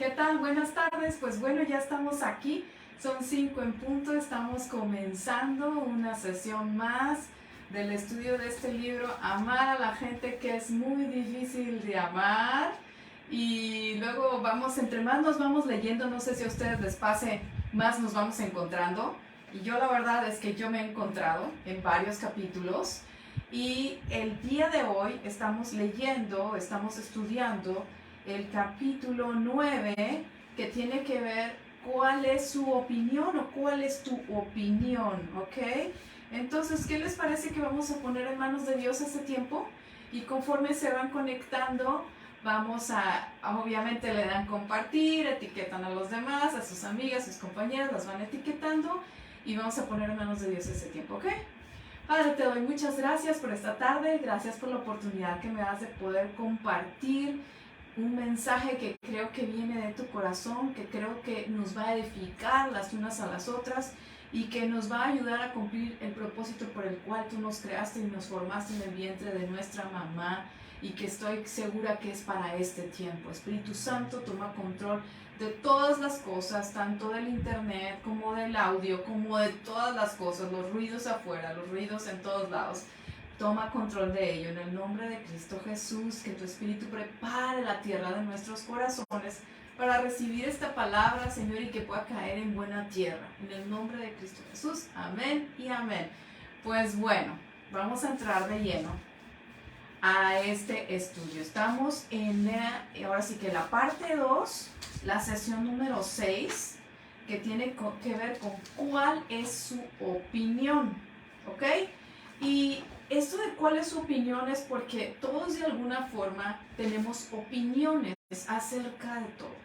¿Qué tal? Buenas tardes. Pues bueno, ya estamos aquí. Son 5 en punto. Estamos comenzando una sesión más del estudio de este libro, Amar a la gente que es muy difícil de amar. Y luego vamos, entre más nos vamos leyendo, no sé si a ustedes les pase, más nos vamos encontrando. Y yo la verdad es que yo me he encontrado en varios capítulos. Y el día de hoy estamos leyendo, estamos estudiando el capítulo 9, que tiene que ver cuál es su opinión o cuál es tu opinión, ¿ok? Entonces, ¿qué les parece que vamos a poner en manos de Dios este tiempo? Y conforme se van conectando, vamos obviamente le dan compartir, etiquetan a los demás, a sus amigas, sus compañeras, las van etiquetando y vamos a poner en manos de Dios ese tiempo, ¿ok? Padre, te doy muchas gracias por esta tarde, gracias por la oportunidad que me das de poder compartir un mensaje que creo que viene de tu corazón, que creo que nos va a edificar las unas a las otras y que nos va a ayudar a cumplir el propósito por el cual tú nos creaste y nos formaste en el vientre de nuestra mamá, y que estoy segura que es para este tiempo. Espíritu Santo, toma control de todas las cosas, tanto del internet como del audio, como de todas las cosas, los ruidos afuera, los ruidos en todos lados. Toma control de ello en el nombre de Cristo Jesús. Que tu Espíritu prepare la tierra de nuestros corazones para recibir esta palabra, Señor, y que pueda caer en buena tierra. En el nombre de Cristo Jesús. Amén y amén. Pues bueno, vamos a entrar de lleno a este estudio. Estamos en ahora sí que la parte 2, la sesión número 6, que tiene que ver con cuál es su opinión, ¿ok? Y esto de cuál es su opinión es porque todos de alguna forma tenemos opiniones acerca de todo.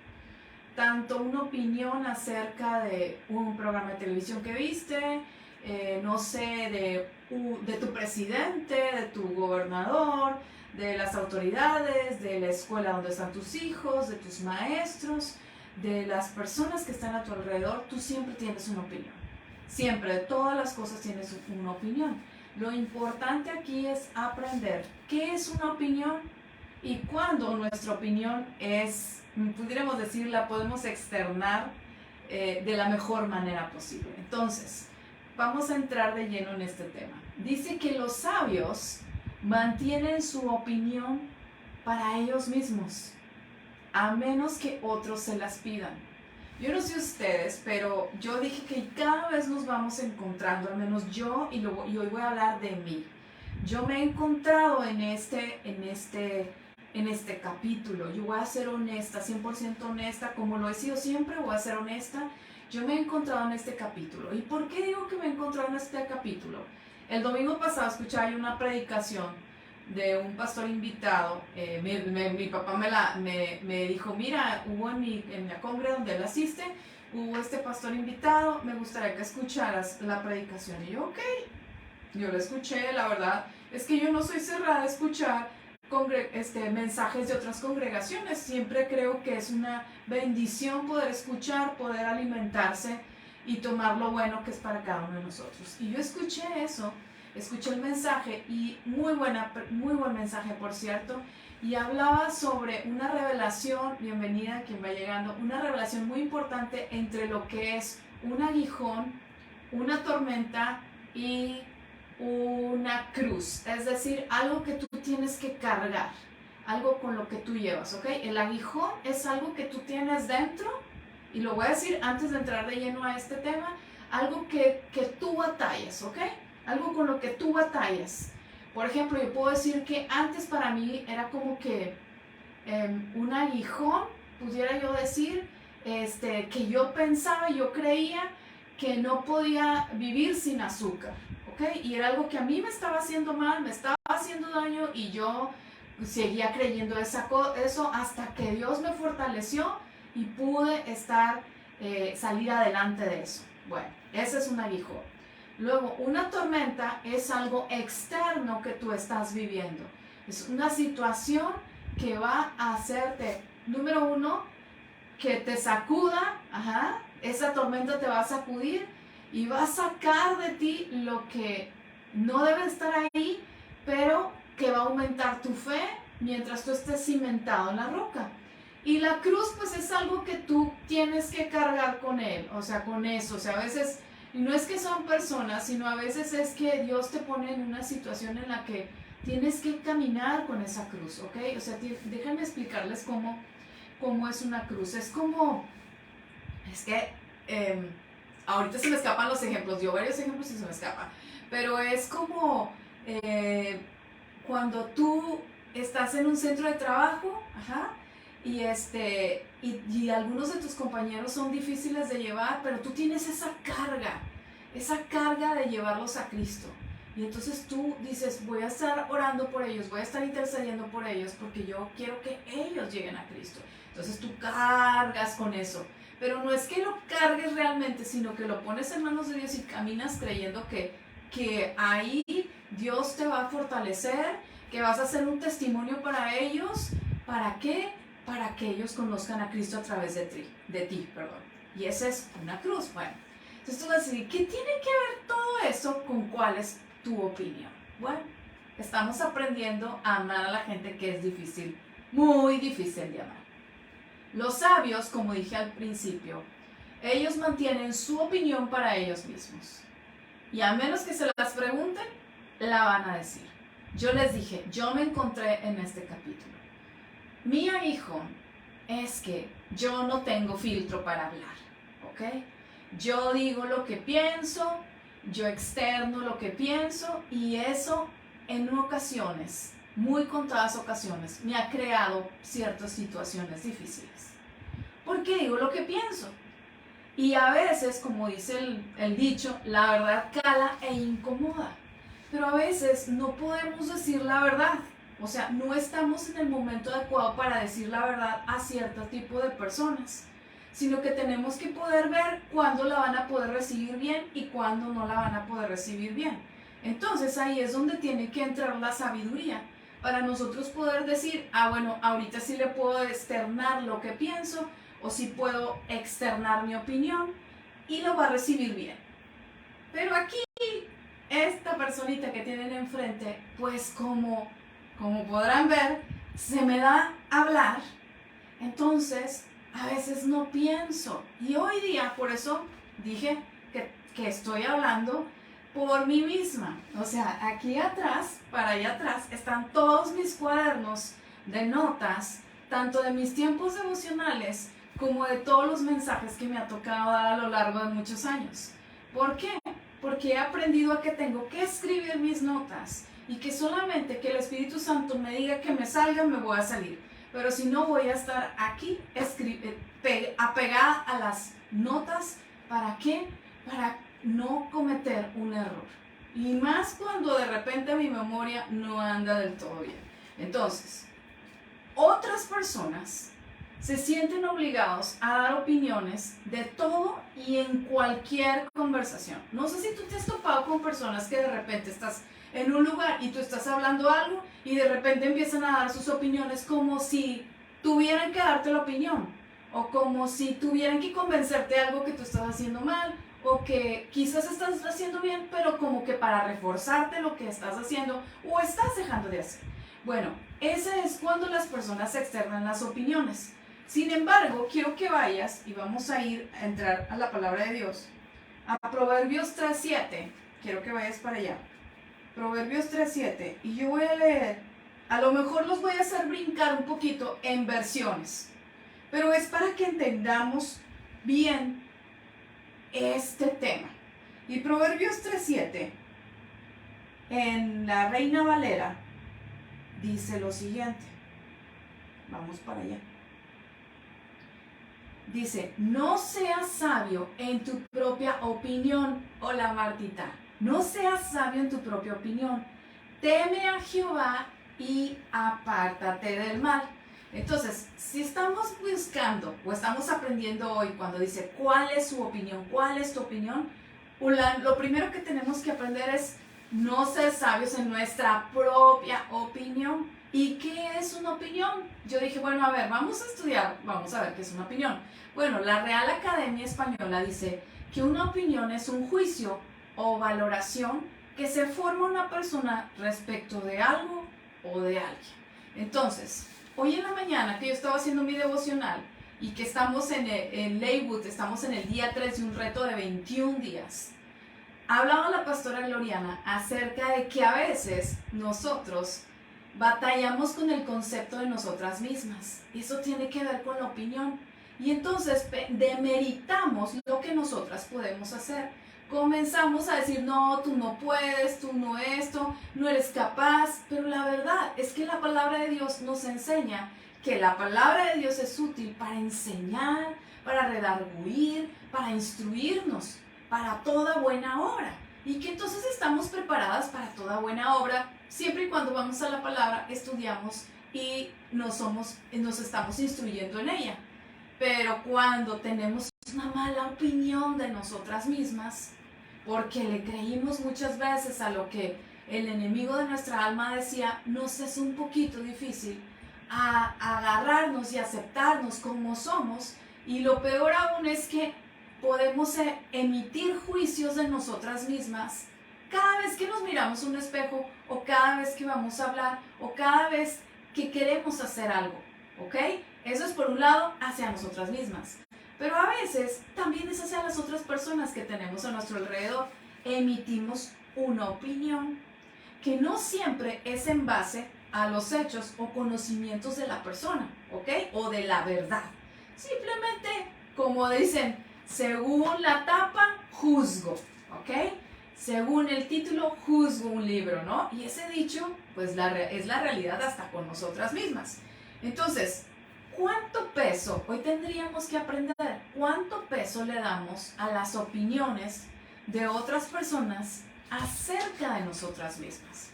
Tanto una opinión acerca de un programa de televisión que viste, no sé, de tu presidente, de tu gobernador, de las autoridades, de la escuela donde están tus hijos, de tus maestros, de las personas que están a tu alrededor. Tú siempre tienes una opinión. Siempre, de todas las cosas tienes una opinión. Lo importante aquí es aprender qué es una opinión y cuándo nuestra opinión es, pudiéramos decir, la podemos externar de la mejor manera posible. Entonces, vamos a entrar de lleno en este tema. Dice que los sabios mantienen su opinión para ellos mismos, a menos que otros se las pidan. Yo no sé ustedes, pero yo dije que cada vez nos vamos encontrando, al menos yo, y hoy voy a hablar de mí. Yo me he encontrado en este capítulo. Yo voy a ser honesta, 100% honesta, como lo he sido siempre, voy a ser honesta. Yo me he encontrado en este capítulo. ¿Y por qué digo que me he encontrado en este capítulo? El domingo pasado escuchaba yo una predicación de un pastor invitado. Mi papá me dijo, mira, hubo en la congre donde él asiste, hubo este pastor invitado, me gustaría que escucharas la predicación. Y yo, ok, yo la escuché. La verdad es que yo no soy cerrada a escuchar mensajes de otras congregaciones. Siempre creo que es una bendición poder escuchar, poder alimentarse y tomar lo bueno que es para cada uno de nosotros. Y yo escuché eso, escuché el mensaje, y muy buen mensaje, por cierto, y hablaba sobre una revelación, bienvenida quien va llegando, una revelación muy importante entre lo que es un aguijón, una tormenta y una cruz, es decir, algo que tú tienes que cargar, algo con lo que tú llevas, ¿ok? El aguijón es algo que tú tienes dentro, y lo voy a decir antes de entrar de lleno a este tema, algo que tú batallas, ¿ok? Algo con lo que tú batallas. Por ejemplo, yo puedo decir que antes para mí era como que un aguijón, pudiera yo decir, que yo pensaba, yo creía que no podía vivir sin azúcar, ¿ok? Y era algo que a mí me estaba haciendo mal, me estaba haciendo daño, y yo seguía creyendo eso hasta que Dios me fortaleció y pude salir adelante de eso. Bueno, ese es un aguijón. Luego, una tormenta es algo externo que tú estás viviendo. Es una situación que va a hacerte, número uno, que te sacuda. Esa tormenta te va a sacudir y va a sacar de ti lo que no debe estar ahí, pero que va a aumentar tu fe mientras tú estés cimentado en la roca. Y la cruz pues es algo que tú tienes que cargar con él, o sea, con eso, o sea, a veces, y no es que son personas, sino a veces es que Dios te pone en una situación en la que tienes que caminar con esa cruz, ¿ok? O sea, déjenme explicarles cómo es una cruz. Es como, es que ahorita se me escapan los ejemplos, dio varios ejemplos y se me escapa, pero es como cuando tú estás en un centro de trabajo, ajá, y algunos de tus compañeros son difíciles de llevar, pero tú tienes esa carga de llevarlos a Cristo. Y entonces tú dices, voy a estar orando por ellos, voy a estar intercediendo por ellos, porque yo quiero que ellos lleguen a Cristo. Entonces tú cargas con eso. Pero no es que lo cargues realmente, sino que lo pones en manos de Dios y caminas creyendo que ahí Dios te va a fortalecer, que vas a ser un testimonio para ellos. ¿Para qué? Para que ellos conozcan a Cristo a través de ti. Y esa es una cruz. Bueno, entonces tú vas a decir, ¿qué tiene que ver todo eso con cuál es tu opinión? Bueno, estamos aprendiendo a amar a la gente que es difícil, muy difícil de amar. Los sabios, como dije al principio, ellos mantienen su opinión para ellos mismos. Y a menos que se las pregunten, la van a decir. Yo les dije, yo me encontré en este capítulo. Mi hijo es que yo no tengo filtro para hablar, ¿ok? Yo digo lo que pienso, yo externo lo que pienso y eso en ocasiones, muy contadas ocasiones, me ha creado ciertas situaciones difíciles. Porque digo lo que pienso. Y a veces, como dice el dicho, la verdad cala e incomoda. Pero a veces no podemos decir la verdad. O sea, no estamos en el momento adecuado para decir la verdad a cierto tipo de personas, sino que tenemos que poder ver cuándo la van a poder recibir bien y cuándo no la van a poder recibir bien. Entonces ahí es donde tiene que entrar la sabiduría, para nosotros poder decir, bueno, ahorita sí le puedo externar lo que pienso, o sí puedo externar mi opinión y lo va a recibir bien. Pero aquí, esta personita que tienen enfrente, pues como podrán ver, se me da a hablar, entonces a veces no pienso. Y hoy día, por eso dije que estoy hablando por mí misma. O sea, aquí atrás, para allá atrás, están todos mis cuadernos de notas, tanto de mis tiempos devocionales, como de todos los mensajes que me ha tocado dar a lo largo de muchos años. ¿Por qué? Porque he aprendido a que tengo que escribir mis notas y que solamente que el Espíritu Santo me diga que me salga, me voy a salir. Pero si no, voy a estar aquí apegada a las notas. ¿Para qué? Para no cometer un error. Y más cuando de repente mi memoria no anda del todo bien. Entonces, otras personas se sienten obligados a dar opiniones de todo y en cualquier conversación. No sé si tú te has topado con personas que de repente estás en un lugar y tú estás hablando algo y de repente empiezan a dar sus opiniones como si tuvieran que darte la opinión, o como si tuvieran que convencerte de algo que tú estás haciendo mal, o que quizás estás haciendo bien, pero como que para reforzarte lo que estás haciendo o estás dejando de hacer. Bueno, ese es cuando las personas externan las opiniones. Sin embargo, quiero que vayas, y vamos a entrar a la palabra de Dios, a Proverbios 3:7. Quiero que vayas para allá. Proverbios 3:7. Y yo voy a leer, a lo mejor los voy a hacer brincar un poquito en versiones, pero es para que entendamos bien este tema. Y Proverbios 3:7, en la Reina Valera, dice lo siguiente. Vamos para allá. Dice, no seas sabio en tu propia opinión. Hola Martita. No seas sabio en tu propia opinión. Teme a Jehová y apártate del mal. Entonces, si estamos buscando o estamos aprendiendo hoy cuando dice cuál es su opinión, cuál es tu opinión, lo primero que tenemos que aprender es no ser sabios en nuestra propia opinión. ¿Y qué es una opinión? Yo dije, bueno, a ver, vamos a estudiar, vamos a ver qué es una opinión. Bueno, la Real Academia Española dice que una opinión es un juicio o valoración que se forma una persona respecto de algo o de alguien. Entonces, hoy en la mañana que yo estaba haciendo mi devocional y que estamos en Leywood, estamos en el día 3 de un reto de 21 días, hablaba la pastora Gloriana acerca de que a veces nosotros batallamos con el concepto de nosotras mismas. Eso tiene que ver con la opinión. Y entonces demeritamos lo que nosotras podemos hacer. Comenzamos a decir, no, tú no puedes, tú no esto, no eres capaz. Pero la verdad es que la palabra de Dios nos enseña que la palabra de Dios es útil para enseñar, para redarguir, para instruirnos, para toda buena obra. Y que entonces estamos preparadas para toda buena obra, siempre y cuando vamos a la palabra, estudiamos y nos estamos instruyendo en ella. Pero cuando tenemos una mala opinión de nosotras mismas, porque le creímos muchas veces a lo que el enemigo de nuestra alma decía, nos es un poquito difícil a agarrarnos y aceptarnos como somos. Y lo peor aún es que podemos emitir juicios de nosotras mismas cada vez que nos miramos un espejo, o cada vez que vamos a hablar, o cada vez que queremos hacer algo, ¿ok? Eso es por un lado hacia nosotras mismas. Pero a veces también es hacia las otras personas que tenemos a nuestro alrededor. Emitimos una opinión que no siempre es en base a los hechos o conocimientos de la persona, ¿ok? O de la verdad. Simplemente, como dicen, según la tapa, juzgo, ¿ok? Según el título, juzgo un libro, ¿no? Y ese dicho, pues es la realidad hasta con nosotras mismas. Entonces, ¿cuánto peso, hoy tendríamos que aprender, cuánto peso le damos a las opiniones de otras personas acerca de nosotras mismas?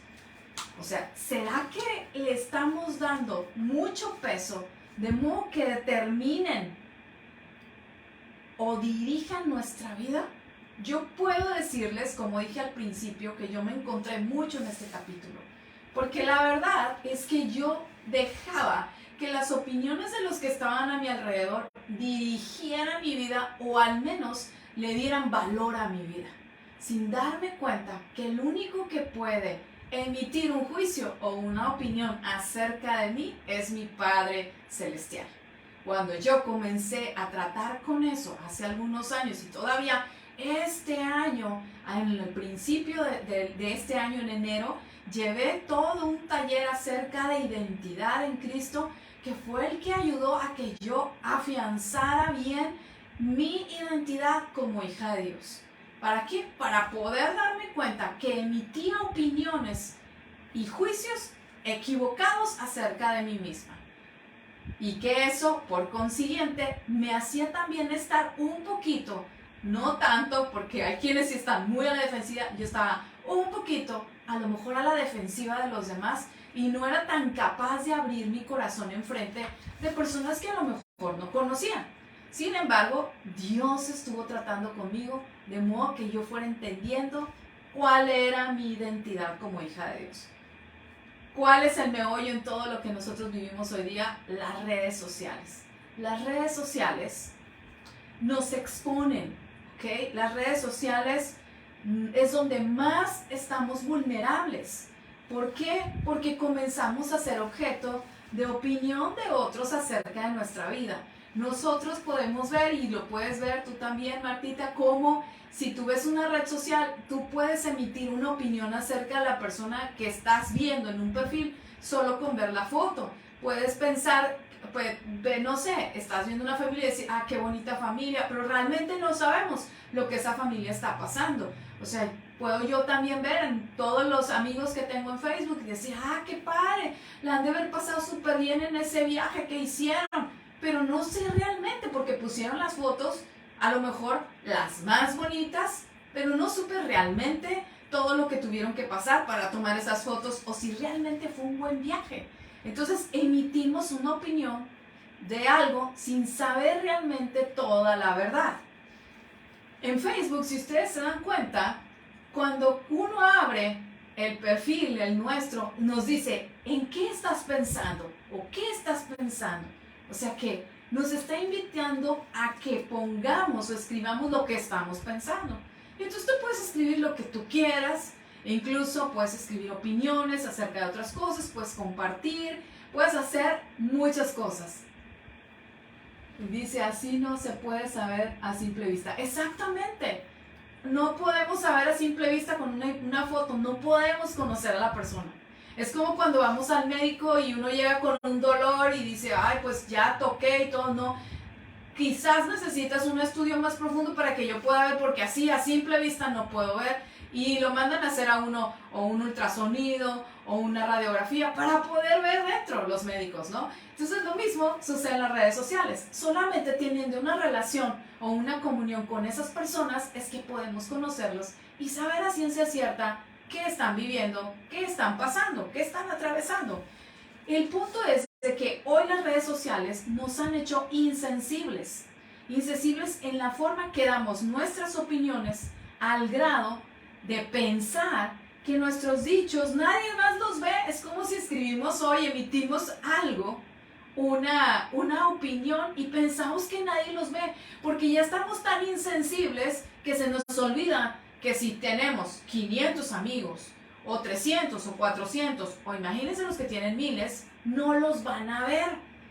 O sea, ¿será que le estamos dando mucho peso de modo que determinen o dirijan nuestra vida? Yo puedo decirles, como dije al principio, que yo me encontré mucho en este capítulo, porque la verdad es que yo dejaba que las opiniones de los que estaban a mi alrededor dirigieran mi vida, o al menos le dieran valor a mi vida, sin darme cuenta que el único que puede emitir un juicio o una opinión acerca de mí es mi Padre Celestial. Cuando yo comencé a tratar con eso hace algunos años, y todavía este año, en el principio de este año, en enero, llevé todo un taller acerca de identidad en Cristo, que fue el que ayudó a que yo afianzara bien mi identidad como hija de Dios. ¿Para qué? Para poder darme cuenta que emitía opiniones y juicios equivocados acerca de mí misma. Y que eso, por consiguiente, me hacía también estar un poquito, no tanto, porque hay quienes sí están muy a la defensiva, yo estaba un poquito, a lo mejor a la defensiva de los demás, y no era tan capaz de abrir mi corazón enfrente de personas que a lo mejor no conocía. Sin embargo, Dios estuvo tratando conmigo de modo que yo fuera entendiendo cuál era mi identidad como hija de Dios. ¿Cuál es el meollo en todo lo que nosotros vivimos hoy día? Las redes sociales. Las redes sociales nos exponen, ¿ok? Las redes sociales es donde más estamos vulnerables. ¿Por qué? Porque comenzamos a ser objeto de opinión de otros acerca de nuestra vida. Nosotros podemos ver, y lo puedes ver tú también, Martita, cómo si tú ves una red social, tú puedes emitir una opinión acerca de la persona que estás viendo en un perfil solo con ver la foto. Puedes pensar, pues, no sé, estás viendo una familia y decir, ah, qué bonita familia, pero realmente no sabemos lo que esa familia está pasando. O sea, puedo yo también ver en todos los amigos que tengo en Facebook y decir, ah, qué padre, la han de haber pasado súper bien en ese viaje que hicieron, pero no sé realmente porque pusieron las fotos, a lo mejor las más bonitas, pero no supe realmente todo lo que tuvieron que pasar para tomar esas fotos, o si realmente fue un buen viaje. Entonces emitimos una opinión de algo sin saber realmente toda la verdad. En Facebook, si ustedes se dan cuenta, cuando uno abre el perfil, el nuestro, nos dice, ¿en qué estás pensando? ¿O qué estás pensando? O sea que nos está invitando a que pongamos o escribamos lo que estamos pensando. Y entonces tú puedes escribir lo que tú quieras, e incluso puedes escribir opiniones acerca de otras cosas, puedes compartir, Puedes hacer muchas cosas. Dice, así no se puede saber a simple vista. Exactamente. No podemos saber a simple vista con una foto. No podemos conocer a la persona. Es como cuando vamos al médico y uno llega con un dolor y dice, ay, pues ya toqué y todo. No. Quizás necesitas un estudio más profundo para que yo pueda ver, porque así a simple vista no puedo ver. Y lo mandan a hacer a uno o un ultrasonido o una radiografía para poder ver dentro los médicos, ¿no? Entonces lo mismo sucede en las redes sociales. Solamente teniendo una relación o una comunión con esas personas es que podemos conocerlos y saber a ciencia cierta qué están viviendo, qué están pasando, qué están atravesando. El punto es de que hoy las redes sociales nos han hecho insensibles en la forma que damos nuestras opiniones, al grado de pensar que nuestros dichos nadie más los ve. Es como si escribimos hoy, emitimos algo, una opinión, y pensamos que nadie los ve, porque ya estamos tan insensibles que se nos olvida que si tenemos 500 amigos o 300 o 400, o imagínense los que tienen miles, no los van a ver.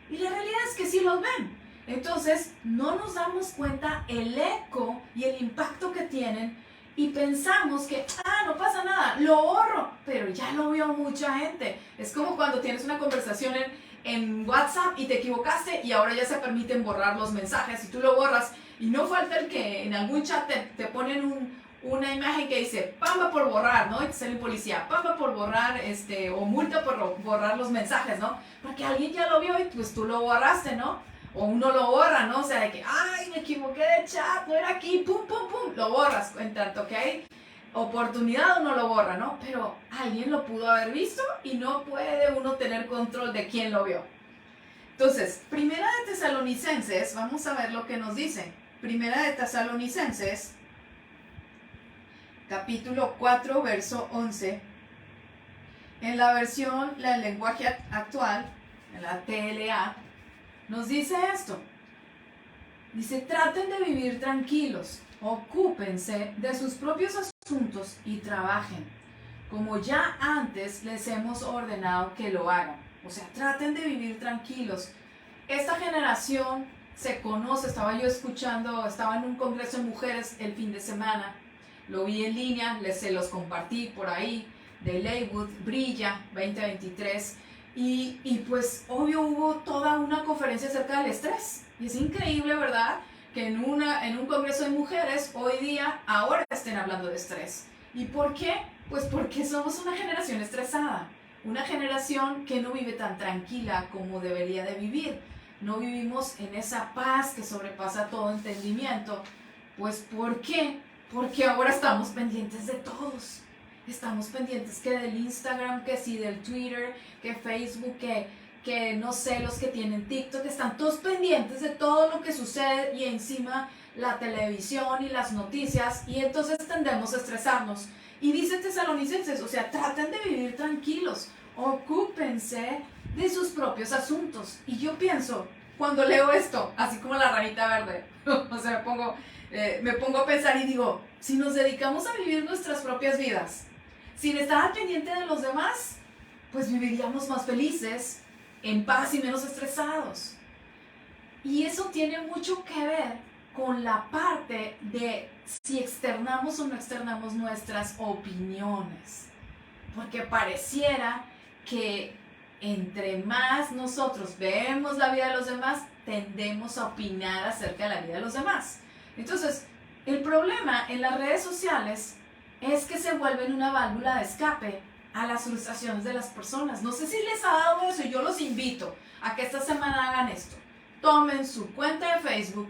Y la realidad es que sí los ven. Entonces no nos damos cuenta el eco y el impacto que tienen, y pensamos que, no pasa nada, lo borro, pero ya lo vio mucha gente. Es como cuando tienes una conversación en WhatsApp y te equivocaste y ahora ya se permiten borrar los mensajes y tú lo borras, y no falta el que en algún chat te ponen una imagen que dice pamba por borrar, ¿no? Y te sale un policía, pamba por borrar, o multa por borrar los mensajes, ¿no? Porque alguien ya lo vio y pues tú lo borraste, ¿no? O uno lo borra, ¿no? O sea, de que, ay, me equivoqué de chat, no era aquí, pum, pum, pum, lo borras. En tanto que hay oportunidad, uno lo borra, ¿no? Pero alguien lo pudo haber visto y no puede uno tener control de quién lo vio. Entonces, Primera de Tesalonicenses, vamos a ver lo que nos dice. Primera de Tesalonicenses, capítulo 4, verso 11. En la versión, el lenguaje actual, en la TLA, nos dice esto. Dice, traten de vivir tranquilos, ocúpense de sus propios asuntos y trabajen, como ya antes les hemos ordenado que lo hagan. O sea, traten de vivir tranquilos. Esta generación se conoce, estaba en un congreso de mujeres el fin de semana, lo vi en línea, se los compartí por ahí, de Leywood, Brilla 2023, y pues obvio hubo toda una conferencia acerca del estrés, y es increíble, ¿verdad?, que en un congreso de mujeres hoy día ahora estén hablando de estrés. ¿Y por qué? Pues porque somos una generación estresada, una generación que no vive tan tranquila como debería de vivir. No vivimos en esa paz que sobrepasa todo entendimiento. Pues ¿por qué? Porque ahora estamos pendientes de todos. Estamos pendientes que del Instagram, que sí del Twitter, que Facebook, que no sé, los que tienen TikTok, están todos pendientes de todo lo que sucede, y encima la televisión y las noticias, y entonces tendemos a estresarnos. Y dice Tesalonicenses, o sea, traten de vivir tranquilos, ocúpense de sus propios asuntos. Y yo pienso, cuando leo esto, así como la ranita verde, o sea, me pongo a pensar y digo, si nos dedicamos a vivir nuestras propias vidas, sin estar al pendiente de los demás, pues viviríamos más felices, en paz y menos estresados. Y eso tiene mucho que ver con la parte de si externamos o no externamos nuestras opiniones. Porque pareciera que entre más nosotros vemos la vida de los demás, tendemos a opinar acerca de la vida de los demás. Entonces, el problema en las redes sociales es que se vuelven una válvula de escape a las frustraciones de las personas. No sé si les ha dado eso, y yo los invito a que esta semana hagan esto. Tomen su cuenta de Facebook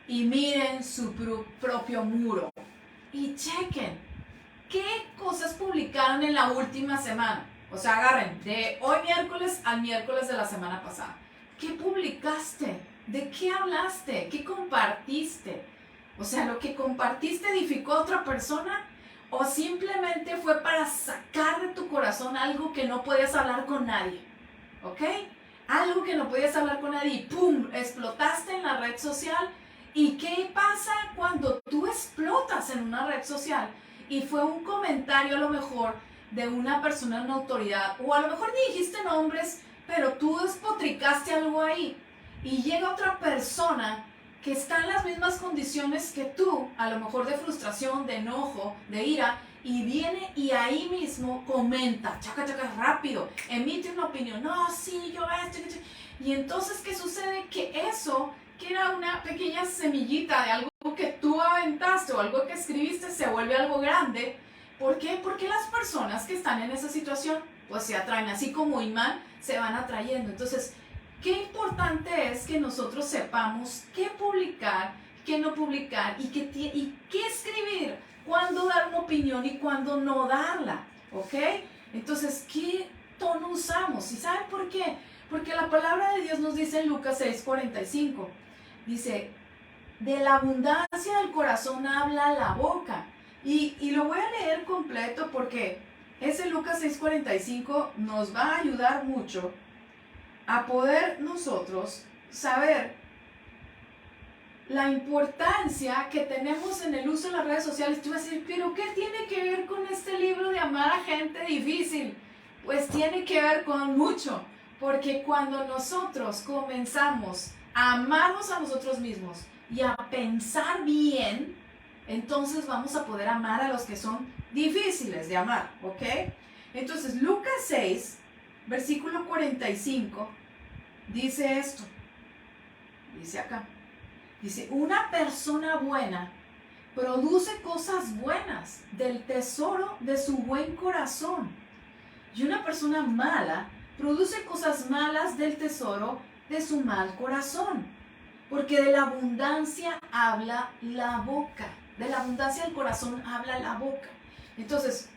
y miren su propio muro y chequen qué cosas publicaron en la última semana. O sea, agarren de hoy miércoles al miércoles de la semana pasada. ¿Qué publicaste? ¿De qué hablaste? ¿Qué compartiste? O sea, ¿lo que compartiste edificó a otra persona? ¿O simplemente fue para sacar de tu corazón algo que no podías hablar con nadie? ¿Ok? Algo que no podías hablar con nadie y ¡pum! Explotaste en la red social. ¿Y qué pasa cuando tú explotas en una red social? Y fue un comentario a lo mejor de una persona en autoridad, o a lo mejor ni dijiste nombres, pero tú despotricaste algo ahí y llega otra persona que está en las mismas condiciones que tú, a lo mejor de frustración, de enojo, de ira, y viene y ahí mismo comenta, chaca, chaca, rápido, emite una opinión, no, sí, yo esto, y entonces, ¿qué sucede? Que eso, que era una pequeña semillita de algo que tú aventaste o algo que escribiste, se vuelve algo grande. ¿Por qué? Porque las personas que están en esa situación, pues se atraen, así como imán, se van atrayendo. Entonces, qué importante es que nosotros sepamos qué publicar, qué no publicar y qué escribir, cuándo dar una opinión y cuándo no darla, ¿ok? Entonces, ¿qué tono usamos? ¿Y saben por qué? Porque la palabra de Dios nos dice en Lucas 6:45, dice, de la abundancia del corazón habla la boca. Y lo voy a leer completo porque ese Lucas 6:45 nos va a ayudar mucho a poder nosotros saber la importancia que tenemos en el uso de las redes sociales. Tú vas a decir, pero ¿qué tiene que ver con este libro de amar a gente difícil? Pues tiene que ver con mucho, porque cuando nosotros comenzamos a amarnos a nosotros mismos y a pensar bien, entonces vamos a poder amar a los que son difíciles de amar, ¿ok? Entonces Lucas 6, versículo 45, dice esto, dice acá, dice, una persona buena produce cosas buenas del tesoro de su buen corazón, y una persona mala produce cosas malas del tesoro de su mal corazón, porque de la abundancia habla la boca, de la abundancia del corazón habla la boca. Entonces,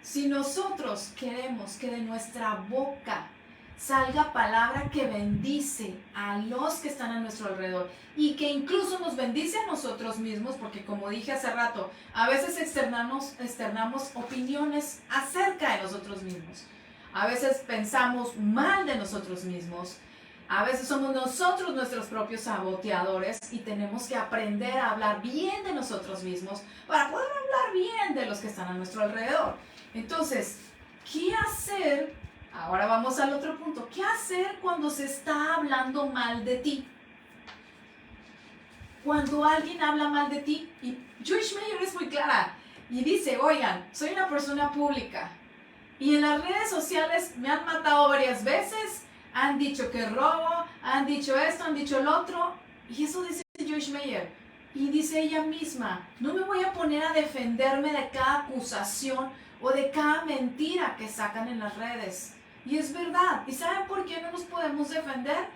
si nosotros queremos que de nuestra boca salga palabra que bendice a los que están a nuestro alrededor y que incluso nos bendice a nosotros mismos, porque como dije hace rato, a veces externamos opiniones acerca de nosotros mismos, a veces pensamos mal de nosotros mismos, a veces somos nosotros nuestros propios saboteadores y tenemos que aprender a hablar bien de nosotros mismos para poder hablar bien de los que están a nuestro alrededor. Entonces, ¿qué hacer? Ahora vamos al otro punto. ¿Qué hacer cuando se está hablando mal de ti? Cuando alguien habla mal de ti, y Joyce Meyer es muy clara y dice, oigan, soy una persona pública y en las redes sociales me han matado varias veces, han dicho que robo, han dicho esto, han dicho el otro, y eso dice Joyce Meyer. Y dice ella misma, no me voy a poner a defenderme de cada acusación o de cada mentira que sacan en las redes. Y es verdad. ¿Y saben por qué no nos podemos defender?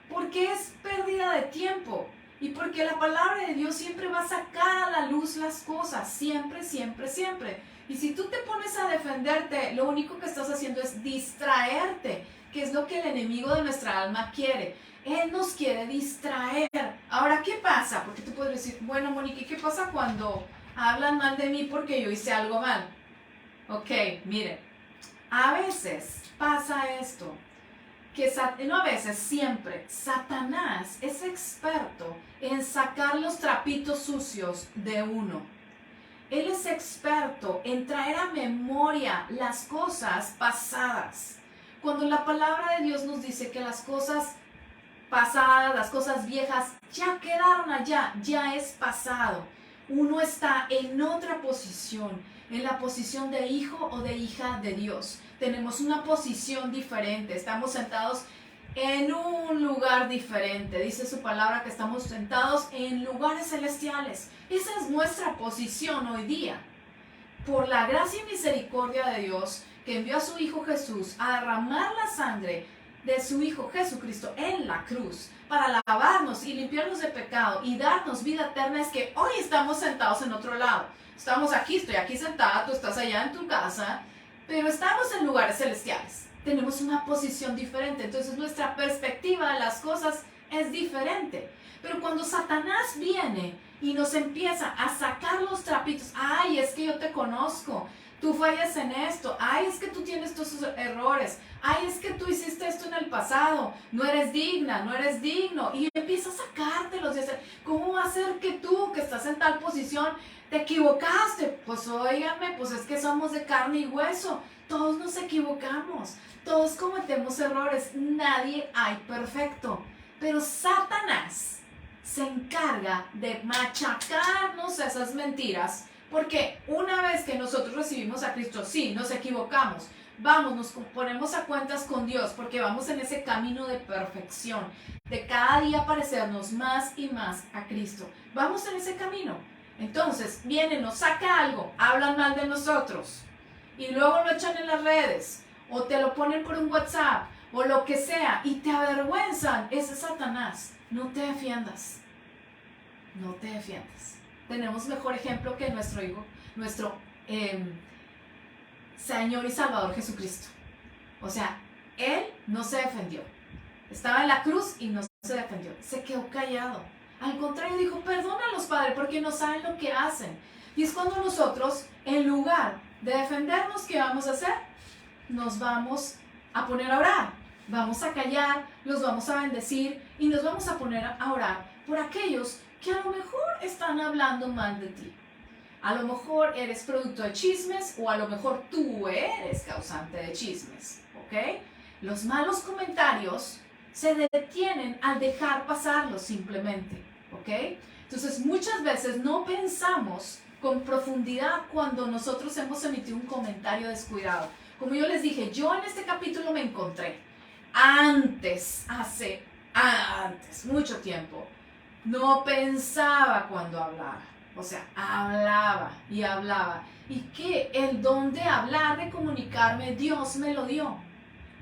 Porque es pérdida de tiempo. Y porque la palabra de Dios siempre va a sacar a la luz las cosas. Siempre, siempre, siempre. Y si tú te pones a defenderte, lo único que estás haciendo es distraerte, que es lo que el enemigo de nuestra alma quiere. Él nos quiere distraer. Ahora, ¿qué pasa? Porque tú puedes decir, bueno, Mónica, ¿qué pasa cuando hablan mal de mí porque yo hice algo mal? Ok, miren, a veces pasa esto, que no a veces, siempre, Satanás es experto en sacar los trapitos sucios de uno. Él es experto en traer a memoria las cosas pasadas. Cuando la palabra de Dios nos dice que las cosas pasadas, las cosas viejas, ya quedaron allá, ya es pasado. Uno está en otra posición, en la posición de hijo o de hija de Dios. Tenemos una posición diferente, estamos sentados en un lugar diferente. Dice su palabra que estamos sentados en lugares celestiales. Esa es nuestra posición hoy día. Por la gracia y misericordia de Dios, que envió a su Hijo Jesús a derramar la sangre de su Hijo Jesucristo en la cruz para lavarnos y limpiarnos de pecado y darnos vida eterna, es que hoy estamos sentados en otro lado. Estamos aquí, estoy aquí sentada, tú estás allá en tu casa, pero estamos en lugares celestiales. Tenemos una posición diferente, entonces nuestra perspectiva de las cosas es diferente. Pero cuando Satanás viene y nos empieza a sacar los trapitos, ay, es que yo te conozco, tú fallas en esto, ay, es que tú tienes todos esos errores, ay, es que tú hiciste esto en el pasado, no eres digna, no eres digno, y empieza a sacártelos, y hacer, ¿cómo va a ser que tú, que estás en tal posición, te equivocaste? Pues óigame, pues es que somos de carne y hueso, todos nos equivocamos, todos cometemos errores, nadie hay perfecto, pero Satanás se encarga de machacarnos esas mentiras, porque una vez que nosotros recibimos a Cristo, sí, nos equivocamos, vamos, nos ponemos a cuentas con Dios, porque vamos en ese camino de perfección, de cada día parecernos más y más a Cristo, vamos en ese camino. Entonces viene, nos saca algo, hablan mal de nosotros y luego lo echan en las redes o te lo ponen por un WhatsApp o lo que sea y te avergüenzan. Ese es Satanás. No te defiendas. No te defiendas. Tenemos mejor ejemplo que nuestro hijo, nuestro Señor y Salvador Jesucristo. O sea, Él no se defendió. Estaba en la cruz y no se defendió. Se quedó callado. Al contrario, dijo, perdónalos, Padre, porque no saben lo que hacen. Y es cuando nosotros, en lugar de defendernos, ¿qué vamos a hacer? Nos vamos a poner a orar. Vamos a callar, los vamos a bendecir y nos vamos a poner a orar por aquellos que a lo mejor están hablando mal de ti. A lo mejor eres producto de chismes o a lo mejor tú eres causante de chismes, ¿ok? Los malos comentarios se detienen al dejar pasarlos simplemente, ¿ok? Entonces muchas veces no pensamos con profundidad cuando nosotros hemos emitido un comentario descuidado. Como yo les dije, yo en este capítulo me encontré antes, mucho tiempo, no pensaba cuando hablaba, o sea, hablaba y hablaba, y que el don de hablar, de comunicarme, Dios me lo dio,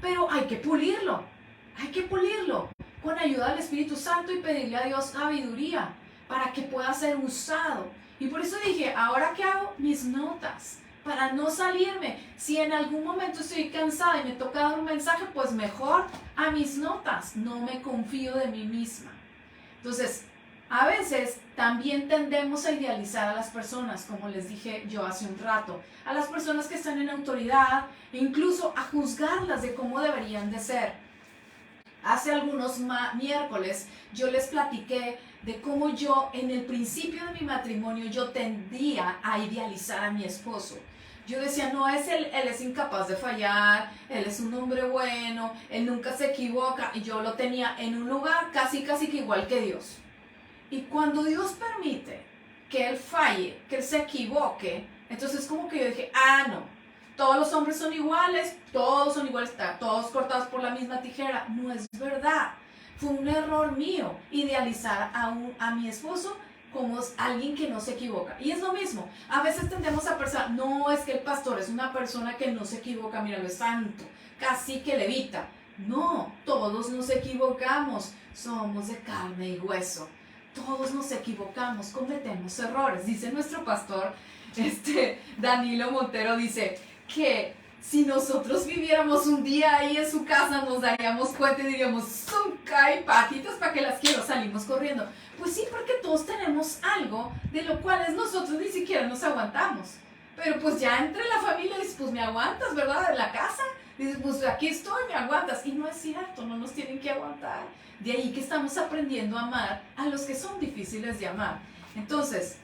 pero hay que pulirlo con ayuda del Espíritu Santo y pedirle a Dios sabiduría para que pueda ser usado. Y por eso dije, ¿ahora qué hago? Mis notas, para no salirme. Si en algún momento estoy cansada y me toca dar un mensaje, pues mejor a mis notas, no me confío de mí misma. Entonces, a veces también tendemos a idealizar a las personas, como les dije yo hace un rato, a las personas que están en autoridad, e incluso a juzgarlas de cómo deberían de ser. Hace algunos miércoles yo les platiqué de cómo yo en el principio de mi matrimonio yo tendía a idealizar a mi esposo. Yo decía, no, él es incapaz de fallar, él es un hombre bueno, él nunca se equivoca, y yo lo tenía en un lugar casi que igual que Dios. Y cuando Dios permite que él falle, que él se equivoque, entonces como que yo dije, no, todos los hombres son iguales, todos cortados por la misma tijera. No es verdad. Fue un error mío idealizar a mi esposo como alguien que no se equivoca. Y es lo mismo. A veces tendemos a pensar, no, es que el pastor es una persona que no se equivoca, míralo, es santo, casi que levita. No, todos nos equivocamos. Somos de carne y hueso. Todos nos equivocamos, cometemos errores. Dice nuestro pastor, Danilo Montero, dice que si nosotros viviéramos un día ahí en su casa nos daríamos cuenta y diríamos, son patitas para que las quiero, salimos corriendo. Pues sí, porque todos tenemos algo de lo cual nosotros ni siquiera nos aguantamos. Pero pues ya entre la familia dices, pues me aguantas, ¿verdad? En la casa dices, pues aquí estoy, me aguantas. Y no es cierto, no nos tienen que aguantar. De ahí que estamos aprendiendo a amar a los que son difíciles de amar. Entonces,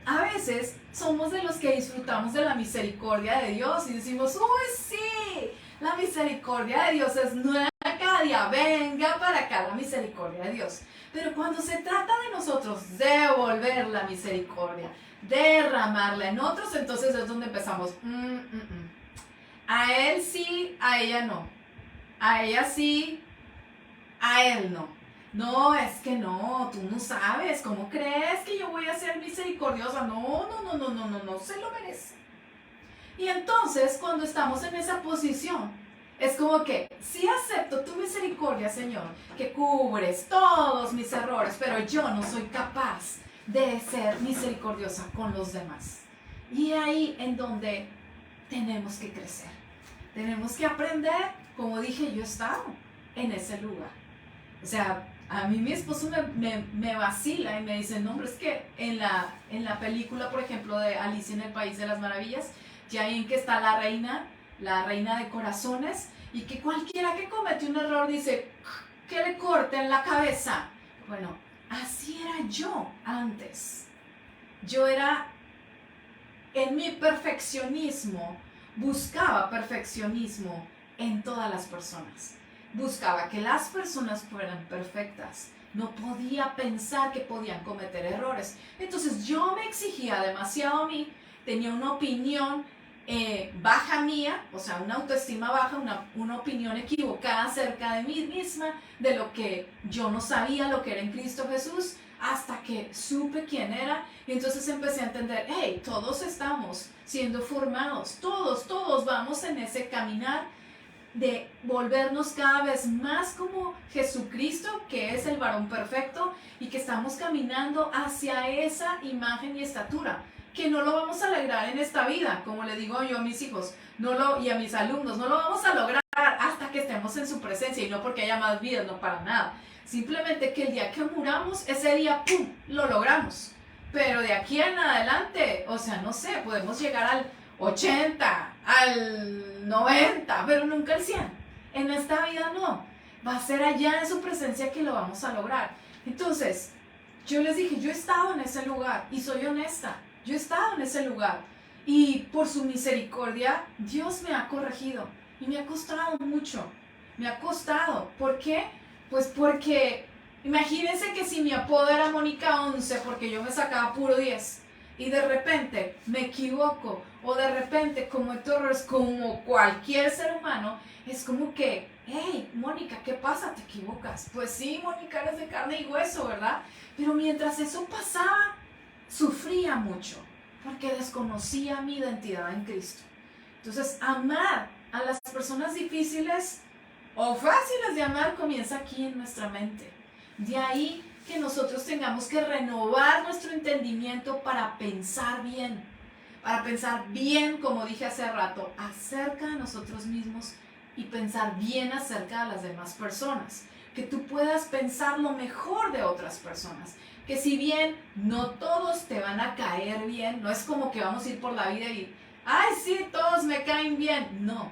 a veces somos de los que disfrutamos de la misericordia de Dios y decimos, ¡uy, sí! La misericordia de Dios es nueva cada día, venga para acá la misericordia de Dios. Pero cuando se trata de nosotros devolver la misericordia, derramarla en otros, entonces es donde empezamos, a él sí, a ella no, a ella sí, a él no. No, es que no, tú no sabes, ¿cómo crees que yo voy a ser misericordiosa? No, se lo merece. Y entonces, cuando estamos en esa posición, es como que, sí acepto tu misericordia, Señor, que cubres todos mis errores, pero yo no soy capaz de ser misericordiosa con los demás. Y ahí en donde tenemos que crecer. Tenemos que aprender, como dije, yo he estado en ese lugar. O sea, a mí mi esposo me vacila y me dice, no, hombre, es que en la película, por ejemplo, de Alicia en el País de las Maravillas, ya ahí en que está la reina de corazones, y que cualquiera que comete un error dice que le corten la cabeza. Bueno, así era yo antes. Yo era, en mi perfeccionismo, buscaba perfeccionismo en todas las personas. Buscaba que las personas fueran perfectas. No podía pensar que podían cometer errores. Entonces yo me exigía demasiado a mí, tenía una opinión baja mía, o sea, una autoestima baja, una opinión equivocada acerca de mí misma, de lo que yo no sabía, lo que era en Cristo Jesús, hasta que supe quién era. Y entonces empecé a entender, hey, todos estamos siendo formados, todos vamos en ese caminar de volvernos cada vez más como Jesucristo, que es el varón perfecto, y que estamos caminando hacia esa imagen y estatura, que no lo vamos a lograr en esta vida, como le digo yo a mis hijos y a mis alumnos, no lo vamos a lograr hasta que estemos en su presencia, y no porque haya más vidas, no para nada, simplemente que el día que muramos, ese día, ¡pum!, lo logramos. Pero de aquí en adelante, o sea, no sé, podemos llegar al 80, al 90, pero nunca al 100. En esta vida no. Va a ser allá en su presencia que lo vamos a lograr. Entonces, yo les dije, yo he estado en ese lugar y soy honesta. Yo he estado en ese lugar y por su misericordia Dios me ha corregido y me ha costado mucho. Me ha costado. ¿Por qué? Pues porque imagínense que si mi apodo era Mónica 11 porque yo me sacaba puro 10 y de repente me equivoco o de repente cometo errores como cualquier ser humano, es como que, hey, Mónica, ¿qué pasa? ¿Te equivocas? Pues sí, Mónica, eres de carne y hueso, ¿verdad? Pero mientras eso pasaba, sufría mucho porque desconocía mi identidad en Cristo. Entonces, amar a las personas difíciles o fáciles de amar comienza aquí en nuestra mente. De ahí que nosotros tengamos que renovar nuestro entendimiento para pensar bien, como dije hace rato, acerca de nosotros mismos y pensar bien acerca de las demás personas. Que tú puedas pensar lo mejor de otras personas. Que si bien no todos te van a caer bien, no es como que vamos a ir por la vida y, ay, sí, todos me caen bien. No,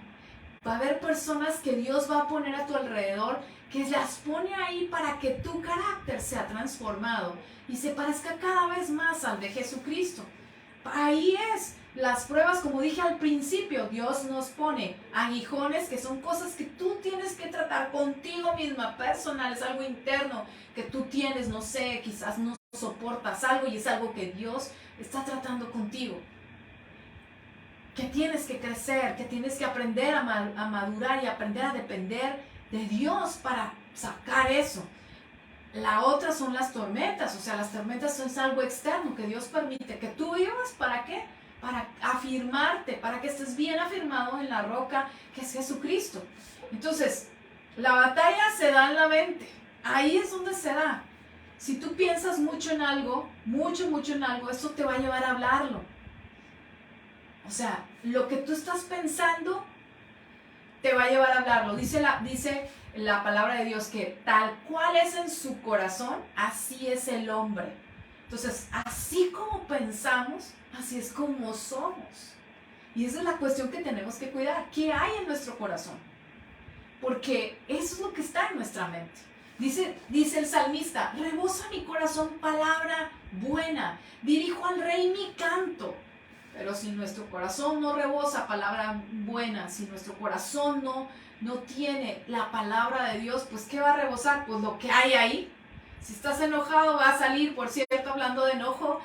va a haber personas que Dios va a poner a tu alrededor, que las pone ahí para que tu carácter sea transformado y se parezca cada vez más al de Jesucristo. Ahí es, las pruebas, como dije al principio, Dios nos pone aguijones que son cosas que tú tienes que tratar contigo misma, personal, es algo interno que tú tienes, no sé, quizás no soportas algo y es algo que Dios está tratando contigo. Que tienes que crecer, que tienes que aprender a madurar y aprender a depender de Dios para sacar eso. La otra son las tormentas, o sea, las tormentas son algo externo que Dios permite que tú vivas. ¿Para qué? Para afirmarte, para que estés bien afirmado en la roca que es Jesucristo. Entonces, la batalla se da en la mente, ahí es donde se da. Si tú piensas mucho en algo, mucho en algo, eso te va a llevar a hablarlo. O sea, lo que tú estás pensando te va a llevar a hablarlo. Dice la palabra de Dios que tal cual es en su corazón, así es el hombre. Entonces, así como pensamos, así es como somos. Y esa es la cuestión que tenemos que cuidar. ¿Qué hay en nuestro corazón? Porque eso es lo que está en nuestra mente. Dice el salmista, rebosa mi corazón palabra buena, dirijo al rey mi canto. Pero si nuestro corazón no rebosa palabra buena, si nuestro corazón no tiene la palabra de Dios, pues ¿qué va a rebosar? Pues lo que hay ahí. Si estás enojado va a salir, por cierto, hablando de enojo,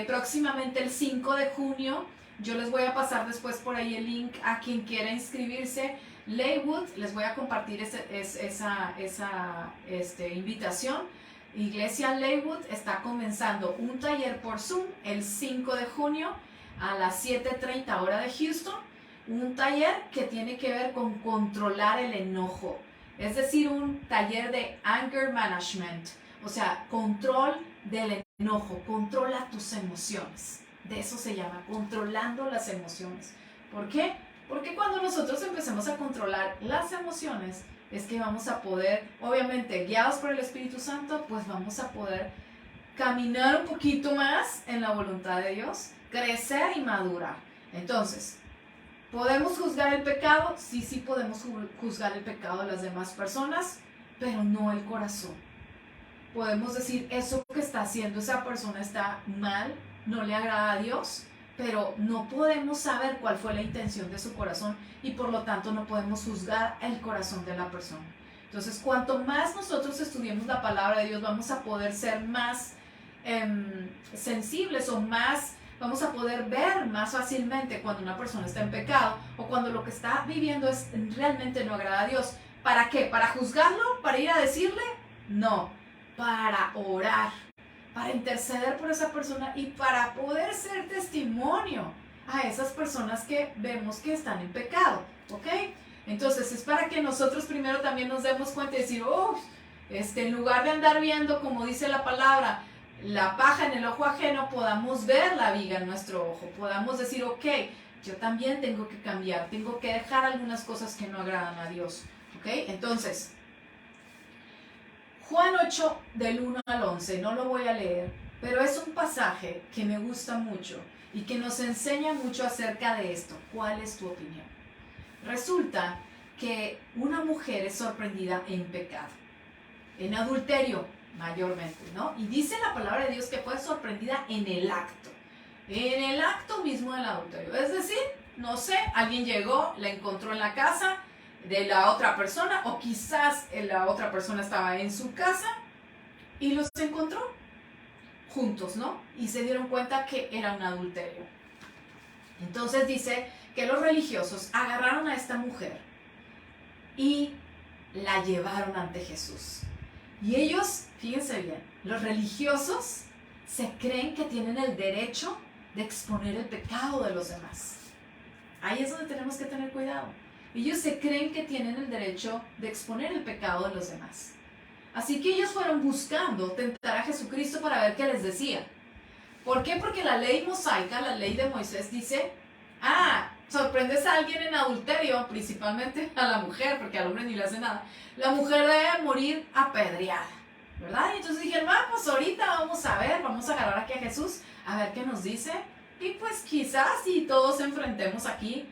próximamente el 5 de junio, yo les voy a pasar después por ahí el link a quien quiera inscribirse. Leywood, les voy a compartir esa invitación. Iglesia Leywood está comenzando un taller por Zoom el 5 de junio a las 7:30 hora de Houston, un taller que tiene que ver con controlar el enojo, es decir, un taller de anger management, o sea, control del enojo, controla tus emociones, de eso se llama, controlando las emociones. ¿Por qué? Porque cuando nosotros empecemos a controlar las emociones, es que vamos a poder, obviamente, guiados por el Espíritu Santo, pues vamos a poder caminar un poquito más en la voluntad de Dios, crecer y madurar. Entonces, ¿podemos juzgar el pecado? Sí, sí podemos juzgar el pecado de las demás personas, pero no el corazón. Podemos decir, eso que está haciendo esa persona está mal, no le agrada a Dios, pero no podemos saber cuál fue la intención de su corazón y por lo tanto no podemos juzgar el corazón de la persona. Entonces, cuanto más nosotros estudiemos la palabra de Dios, vamos a poder ser más sensibles o más, vamos a poder ver más fácilmente cuando una persona está en pecado o cuando lo que está viviendo es realmente no agrada a Dios. ¿Para qué? ¿Para juzgarlo? ¿Para ir a decirle? No, para orar, para interceder por esa persona y para poder ser testimonio a esas personas que vemos que están en pecado, ¿ok? Entonces es para que nosotros primero también nos demos cuenta y decir, oh, en lugar de andar viendo, como dice la palabra, la paja en el ojo ajeno, podamos ver la viga en nuestro ojo, podamos decir, ok, yo también tengo que cambiar, tengo que dejar algunas cosas que no agradan a Dios, ¿ok? Entonces, Juan 8 del 1 al 11, no lo voy a leer, pero es un pasaje que me gusta mucho y que nos enseña mucho acerca de esto. ¿Cuál es tu opinión? Resulta que una mujer es sorprendida en pecado, en adulterio mayormente, ¿no? Y dice la palabra de Dios que fue sorprendida en el acto mismo del adulterio. Es decir, no sé, alguien llegó, la encontró en la casa de la otra persona o quizás la otra persona estaba en su casa y los encontró juntos, ¿no? Y se dieron cuenta que era un adulterio. Entonces dice que los religiosos agarraron a esta mujer y la llevaron ante Jesús. Y ellos, fíjense bien, los religiosos se creen que tienen el derecho de exponer el pecado de los demás. Ahí es donde tenemos que tener cuidado. Ellos se creen que tienen el derecho de exponer el pecado de los demás. Así que ellos fueron buscando tentar a Jesucristo para ver qué les decía. ¿Por qué? Porque la ley mosaica, la ley de Moisés dice, sorprendes a alguien en adulterio, principalmente a la mujer, porque al hombre ni le hace nada. La mujer debe morir apedreada, ¿verdad? Y entonces dijeron, pues ahorita vamos a ver, vamos a agarrar aquí a Jesús, a ver qué nos dice. Y pues quizás si todos enfrentemos aquí